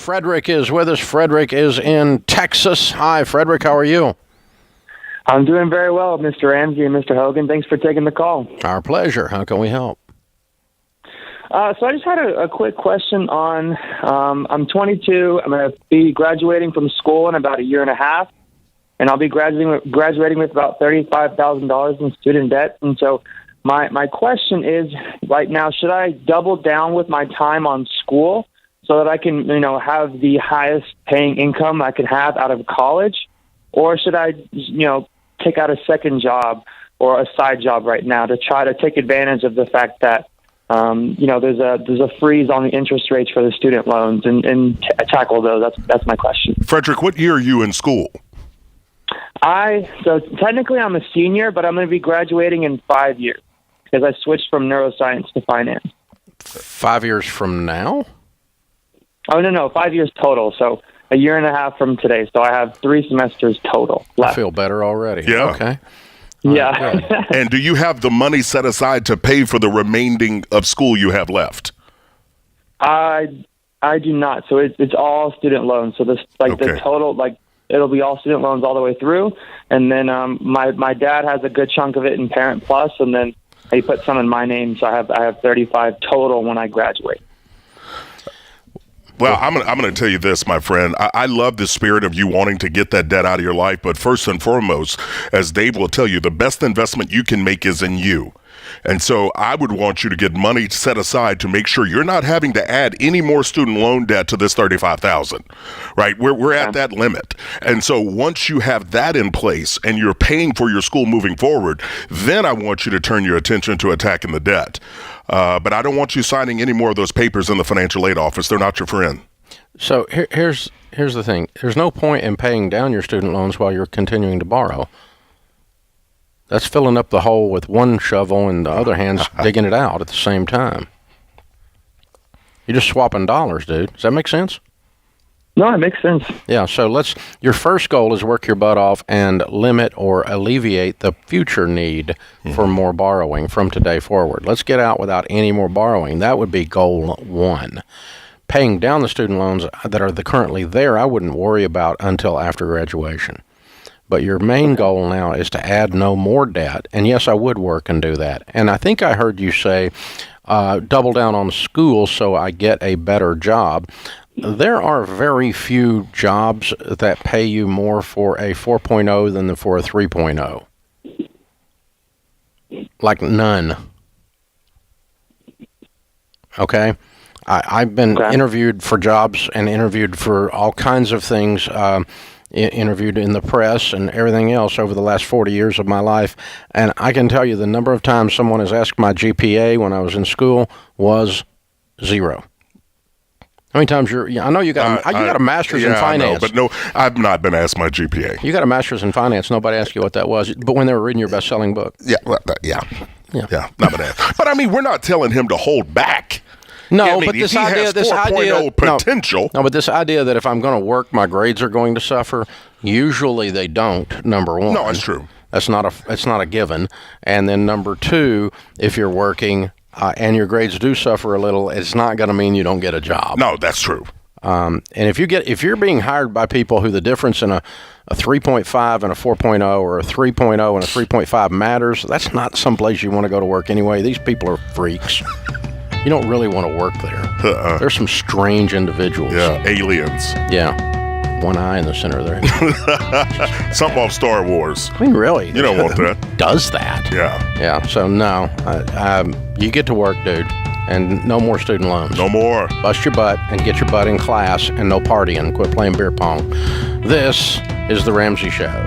Frederick is with us. Frederick is in Texas. Hi, Frederick. How are you? I'm doing very well, Mr. Ramsey and Mr. Hogan. Thanks for taking the call. Our pleasure. How can we help? So I just had a quick question on, I'm 22. I'm going to be graduating from school in about a year and a half, and I'll be graduating with about $35,000 in student debt. And so my question is, right now, should I double down with my time on school so that I can, have the highest paying income I can have out of college? Or should I, take out a second job or a side job right now to try to take advantage of the fact that, there's a freeze on the interest rates for the student loans and tackle those? That's my question. Frederick, what year are you in school? So technically I'm a senior, but I'm going to be graduating in 5 years because I switched from neuroscience to finance. 5 years from now? Oh, no, 5 years total. So a year and a half from today. So I have 3 semesters total left. I feel better already. Yeah. Okay. Yeah. And do you have the money set aside to pay for the remaining of school you have left? I do not. So it's all student loans. So this the total, it'll be all student loans all the way through. And then my dad has a good chunk of it in Parent Plus, and then he put some in my name. So I have 35 total when I graduate. Well, I'm going to tell you this, my friend. I love the spirit of you wanting to get that debt out of your life. But first and foremost, as Dave will tell you, the best investment you can make is in you. And so I would want you to get money set aside to make sure you're not having to add any more student loan debt to this $35,000, right? We're at that limit. And so once you have that in place and you're paying for your school moving forward, then I want you to turn your attention to attacking the debt. But I don't want you signing any more of those papers in the financial aid office. They're not your friend. So here's the thing. There's no point in paying down your student loans while you're continuing to borrow. That's filling up the hole with one shovel and the other hand's digging it out at the same time. You're just swapping dollars, dude. Does that make sense? No, it makes sense. Yeah, so your first goal is work your butt off and limit or alleviate the future need for more borrowing from today forward. Let's get out without any more borrowing. That would be goal 1. Paying down the student loans that are currently there, I wouldn't worry about until after graduation. But your main goal now is to add no more debt. And yes, I would work and do that. And I think I heard you say, double down on school so I get a better job. There are very few jobs that pay you more for a 4.0 than for a 3.0. Like none. Okay? I've been interviewed for jobs and interviewed for all kinds of things, interviewed in the press and everything else over the last 40 years of my life. And I can tell you the number of times someone has asked my GPA when I was in school was 0. How many times I know you got a master's in finance. But no, I've not been asked my GPA. You got a master's in finance. Nobody asked you what that was. But when they were reading your best-selling book. Yeah, not been asked. But I mean, we're not telling him to hold back. No, but but this idea, potential. No, but this idea that if I'm going to work, my grades are going to suffer. Usually they don't. Number 1. No, that's true. It's not a given. And then number 2, if you're working and your grades do suffer a little, it's not going to mean you don't get a job. No, that's true. And if you're being hired by people who the difference in a 3.5 and a 4.0 or a 3.0 and a 3.5 matters, that's not someplace you want to go to work anyway. These people are freaks. You don't really want to work there. There's some strange individuals. Yeah, aliens. Yeah. One eye in the center there. Something off Star Wars. I mean, really. You don't want that. Does that. Yeah. Yeah, so no. You get to work, dude. And no more student loans. No more. Bust your butt and get your butt in class and no partying. Quit playing beer pong. This is The Ramsey Show.